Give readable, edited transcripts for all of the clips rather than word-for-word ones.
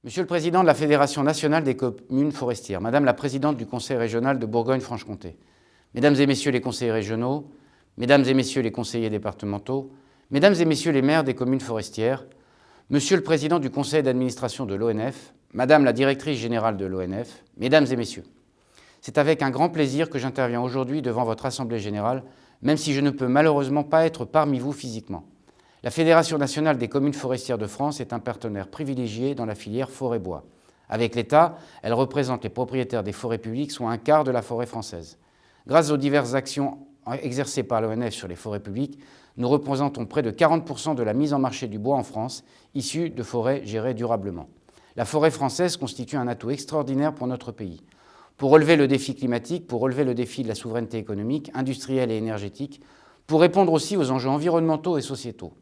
Monsieur le Président de la Fédération nationale des communes forestières, Madame la Présidente du Conseil régional de Bourgogne-Franche-Comté, Mesdames et Messieurs les conseillers régionaux, Mesdames et Messieurs les conseillers départementaux, Mesdames et Messieurs les maires des communes forestières, Monsieur le Président du Conseil d'administration de l'ONF, Madame la Directrice générale de l'ONF, Mesdames et Messieurs, c'est avec un grand plaisir que j'interviens aujourd'hui devant votre Assemblée générale, même si je ne peux malheureusement pas être parmi vous physiquement. La Fédération nationale des communes forestières de France est un partenaire privilégié dans la filière forêt-bois. Avec l'État, elle représente les propriétaires des forêts publiques, soit un quart de la forêt française. Grâce aux diverses actions exercées par l'ONF sur les forêts publiques, nous représentons près de 40% de la mise en marché du bois en France, issue de forêts gérées durablement. La forêt française constitue un atout extraordinaire pour notre pays. Pour relever le défi climatique, pour relever le défi de la souveraineté économique, industrielle et énergétique, pour répondre aussi aux enjeux environnementaux et sociétaux.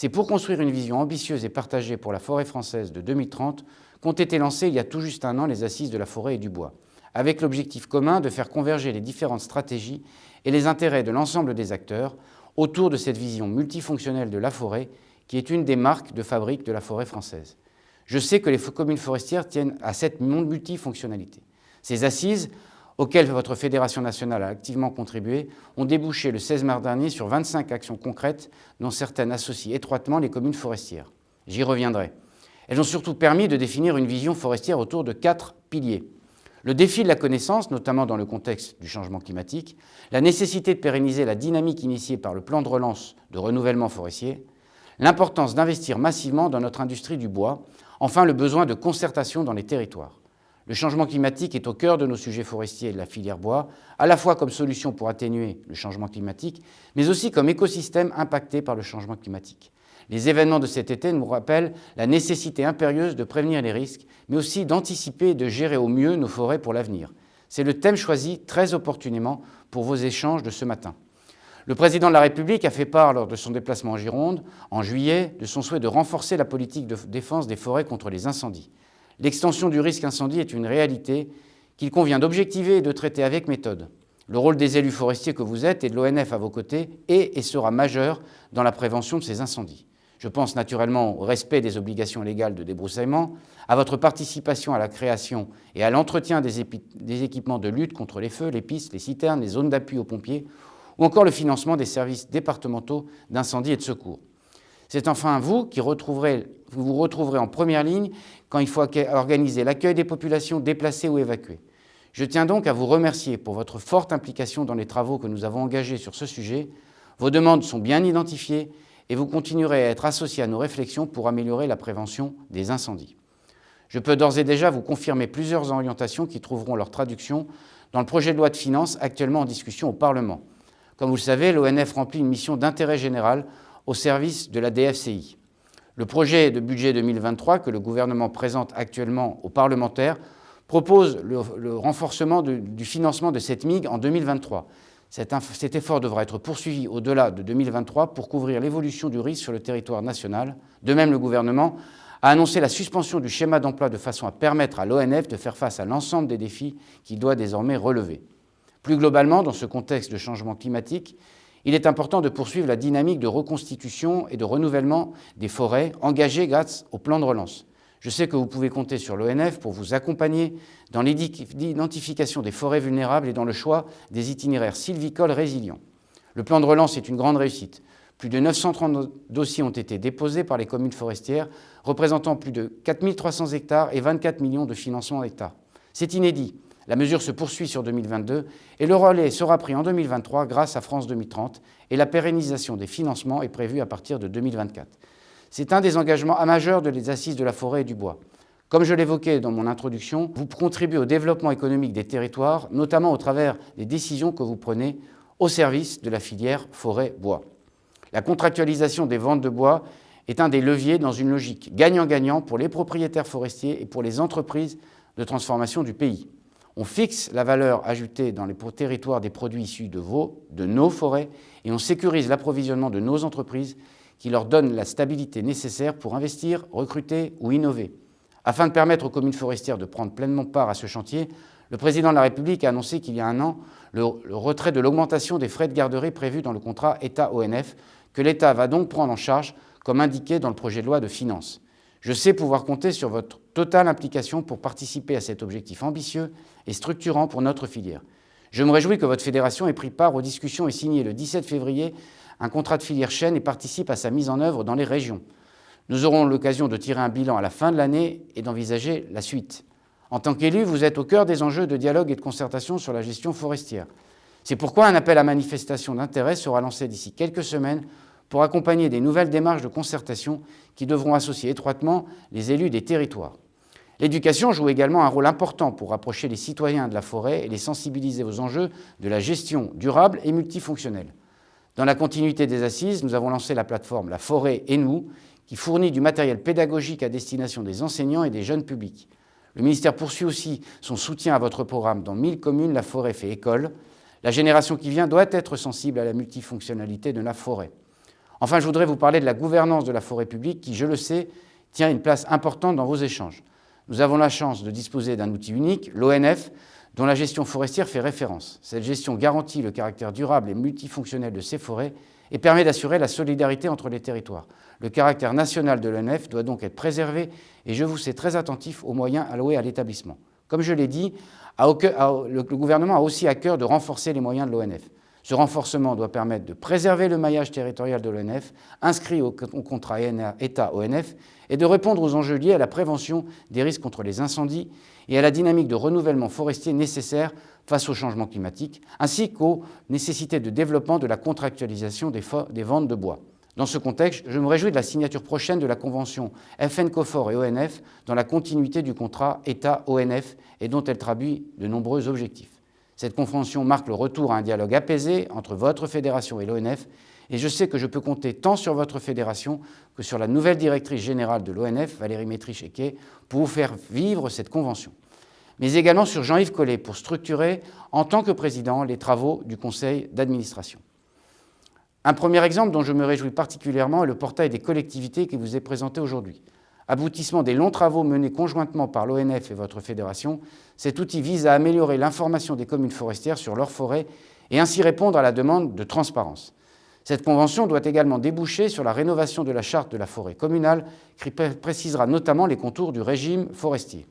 C'est pour construire une vision ambitieuse et partagée pour la forêt française de 2030 qu'ont été lancées il y a tout juste un an les Assises de la forêt et du bois, avec l'objectif commun de faire converger les différentes stratégies et les intérêts de l'ensemble des acteurs autour de cette vision multifonctionnelle de la forêt qui est une des marques de fabrique de la forêt française. Je sais que les communes forestières tiennent à cette multifonctionnalité. Ces assises, auxquelles votre Fédération nationale a activement contribué, ont débouché le 16 mars dernier sur 25 actions concrètes, dont certaines associent étroitement les communes forestières. J'y reviendrai. Elles ont surtout permis de définir une vision forestière autour de 4 piliers. Le défi de la connaissance, notamment dans le contexte du changement climatique, la nécessité de pérenniser la dynamique initiée par le plan de relance de renouvellement forestier, l'importance d'investir massivement dans notre industrie du bois, enfin le besoin de concertation dans les territoires. Le changement climatique est au cœur de nos sujets forestiers et de la filière bois, à la fois comme solution pour atténuer le changement climatique, mais aussi comme écosystème impacté par le changement climatique. Les événements de cet été nous rappellent la nécessité impérieuse de prévenir les risques, mais aussi d'anticiper et de gérer au mieux nos forêts pour l'avenir. C'est le thème choisi très opportunément pour vos échanges de ce matin. Le Président de la République a fait part, lors de son déplacement en Gironde, en juillet, de son souhait de renforcer la politique de défense des forêts contre les incendies. L'extension du risque incendie est une réalité qu'il convient d'objectiver et de traiter avec méthode. Le rôle des élus forestiers que vous êtes et de l'ONF à vos côtés est et sera majeur dans la prévention de ces incendies. Je pense naturellement au respect des obligations légales de débroussaillement, à votre participation à la création et à l'entretien des équipements de lutte contre les feux, les pistes, les citernes, les zones d'appui aux pompiers, ou encore le financement des services départementaux d'incendie et de secours. C'est enfin vous qui vous retrouverez en première ligne quand il faut organiser l'accueil des populations déplacées ou évacuées. Je tiens donc à vous remercier pour votre forte implication dans les travaux que nous avons engagés sur ce sujet. Vos demandes sont bien identifiées et vous continuerez à être associés à nos réflexions pour améliorer la prévention des incendies. Je peux d'ores et déjà vous confirmer plusieurs orientations qui trouveront leur traduction dans le projet de loi de finances actuellement en discussion au Parlement. Comme vous le savez, l'ONF remplit une mission d'intérêt général au service de la DFCI. Le projet de budget 2023 que le gouvernement présente actuellement aux parlementaires propose le renforcement du financement de cette MIG en 2023. Cet effort devra être poursuivi au-delà de 2023 pour couvrir l'évolution du risque sur le territoire national. De même, le gouvernement a annoncé la suspension du schéma d'emploi de façon à permettre à l'ONF de faire face à l'ensemble des défis qu'il doit désormais relever. Plus globalement, dans ce contexte de changement climatique, il est important de poursuivre la dynamique de reconstitution et de renouvellement des forêts engagée grâce au plan de relance. Je sais que vous pouvez compter sur l'ONF pour vous accompagner dans l'identification des forêts vulnérables et dans le choix des itinéraires sylvicoles résilients. Le plan de relance est une grande réussite. Plus de 930 dossiers ont été déposés par les communes forestières, représentant plus de 4 300 hectares et 24 millions de financements d'État. C'est inédit. La mesure se poursuit sur 2022 et le relais sera pris en 2023 grâce à France 2030 et la pérennisation des financements est prévue à partir de 2024. C'est un des engagements majeurs de les Assises de la forêt et du bois. Comme je l'évoquais dans mon introduction, vous contribuez au développement économique des territoires, notamment au travers des décisions que vous prenez au service de la filière forêt-bois. La contractualisation des ventes de bois est un des leviers dans une logique gagnant-gagnant pour les propriétaires forestiers et pour les entreprises de transformation du pays. On fixe la valeur ajoutée dans les territoires des produits issus de nos forêts et on sécurise l'approvisionnement de nos entreprises qui leur donnent la stabilité nécessaire pour investir, recruter ou innover. Afin de permettre aux communes forestières de prendre pleinement part à ce chantier, le Président de la République a annoncé qu'il y a un an le retrait de l'augmentation des frais de garderie prévus dans le contrat État-ONF que l'État va donc prendre en charge comme indiqué dans le projet de loi de finances. Je sais pouvoir compter sur votre totale implication pour participer à cet objectif ambitieux et structurant pour notre filière. Je me réjouis que votre fédération ait pris part aux discussions et signé le 17 février un contrat de filière chêne et participe à sa mise en œuvre dans les régions. Nous aurons l'occasion de tirer un bilan à la fin de l'année et d'envisager la suite. En tant qu'élu, vous êtes au cœur des enjeux de dialogue et de concertation sur la gestion forestière. C'est pourquoi un appel à manifestation d'intérêt sera lancé d'ici quelques semaines pour accompagner des nouvelles démarches de concertation qui devront associer étroitement les élus des territoires. L'éducation joue également un rôle important pour rapprocher les citoyens de la forêt et les sensibiliser aux enjeux de la gestion durable et multifonctionnelle. Dans la continuité des assises, nous avons lancé la plateforme La Forêt et nous, qui fournit du matériel pédagogique à destination des enseignants et des jeunes publics. Le ministère poursuit aussi son soutien à votre programme dans 1000 communes. La forêt fait école. La génération qui vient doit être sensible à la multifonctionnalité de la forêt. Enfin, je voudrais vous parler de la gouvernance de la forêt publique qui, je le sais, tient une place importante dans vos échanges. Nous avons la chance de disposer d'un outil unique, l'ONF, dont la gestion forestière fait référence. Cette gestion garantit le caractère durable et multifonctionnel de ces forêts et permet d'assurer la solidarité entre les territoires. Le caractère national de l'ONF doit donc être préservé et je vous sais très attentif aux moyens alloués à l'établissement. Comme je l'ai dit, le gouvernement a aussi à cœur de renforcer les moyens de l'ONF. Ce renforcement doit permettre de préserver le maillage territorial de l'ONF, inscrit au contrat État-ONF, et de répondre aux enjeux liés à la prévention des risques contre les incendies et à la dynamique de renouvellement forestier nécessaire face au changement climatique, ainsi qu'aux nécessités de développement de la contractualisation des ventes de bois. Dans ce contexte, je me réjouis de la signature prochaine de la convention FN-COFOR et ONF dans la continuité du contrat État-ONF et dont elle traduit de nombreux objectifs. Cette convention marque le retour à un dialogue apaisé entre votre fédération et l'ONF et je sais que je peux compter tant sur votre fédération que sur la nouvelle directrice générale de l'ONF, Valérie Métry-Chequet, pour vous faire vivre cette convention. Mais également sur Jean-Yves Collet pour structurer, en tant que président, les travaux du conseil d'administration. Un premier exemple dont je me réjouis particulièrement est le portail des collectivités qui vous est présenté aujourd'hui. Aboutissement des longs travaux menés conjointement par l'ONF et votre fédération, cet outil vise à améliorer l'information des communes forestières sur leurs forêts et ainsi répondre à la demande de transparence. Cette convention doit également déboucher sur la rénovation de la charte de la forêt communale qui précisera notamment les contours du régime forestier.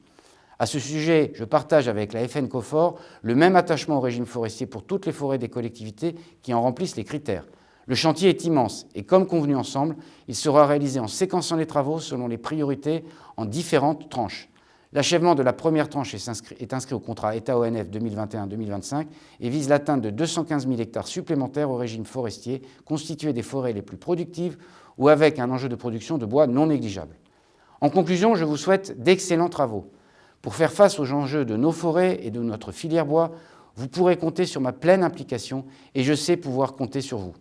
À ce sujet, je partage avec la FN-COFOR le même attachement au régime forestier pour toutes les forêts des collectivités qui en remplissent les critères. Le chantier est immense et comme convenu ensemble, il sera réalisé en séquençant les travaux selon les priorités en différentes tranches. L'achèvement de la première tranche est inscrit au contrat État-ONF 2021-2025 et vise l'atteinte de 215 000 hectares supplémentaires au régime forestier, constitués des forêts les plus productives ou avec un enjeu de production de bois non négligeable. En conclusion, je vous souhaite d'excellents travaux. Pour faire face aux enjeux de nos forêts et de notre filière bois, vous pourrez compter sur ma pleine implication et je sais pouvoir compter sur vous.